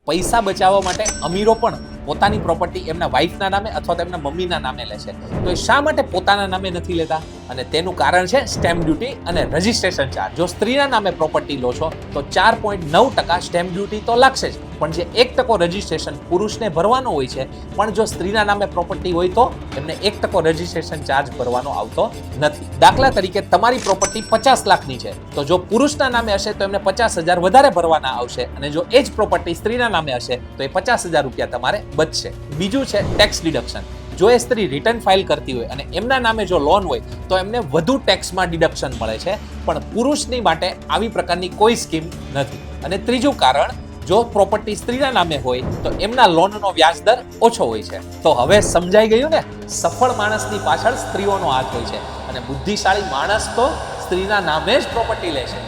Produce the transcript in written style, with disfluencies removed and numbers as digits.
પૈસા બચાવવા માટે અમીરો પણ પોતાની પ્રોપર્ટી એમના વાઈફના નામે અથવા તો એમના મમ્મીના નામે લે છે. તો એ શા માટે પોતાના નામે નથી લેતા? અને તેનું કારણ છે સ્ટેમ્પ ડ્યુટી અને રજિસ્ટ્રેશન ચાર્જ. જો સ્ત્રીના નામે પ્રોપર્ટી લો છો તો 4.9% સ્ટેમ્પ ડ્યુટી તો લાગશે જ, પણ જે 1% રજિસ્ટ્રેશન પુરુષને ભરવાનો હોય છે, પણ જો સ્ત્રીના નામે પ્રોપર્ટી હોય તો એમને 1% રજિસ્ટ્રેશન ચાર્જ ભરવાનો આવતો નથી. દાખલા તરીકે તમારી પ્રોપર્ટી 50 લાખની છે, તો જો પુરુષના નામે હશે તો એમને 50,000 વધારે ભરવાના આવશે, અને જો એ જ પ્રોપર્ટી સ્ત્રીના નામે હશે તો એ 50,000 રૂપિયા તમારે બચશે. બીજું છે ટેક્સ ડિડક્શન. જો એ સ્ત્રી રિટર્ન ફાઇલ કરતી હોય અને એમના નામે જો લોન હોય તો એમને વધુ ટેક્સમાં ડિડક્શન મળે છે, પણ પુરુષની માટે આવી પ્રકારની કોઈ સ્કીમ નથી. અને ત્રીજું કારણ, જો પ્રોપર્ટી સ્ત્રીના નામે હોય તો એમના લોનનો વ્યાજ દર ઓછો હોય છે. તો હવે સમજાઈ ગયું ને, સફળ માણસની પાછળ સ્ત્રીઓનો હાથ હોય છે અને બુદ્ધિશાળી માણસ તો સ્ત્રીના નામે જ પ્રોપર્ટી લે છે.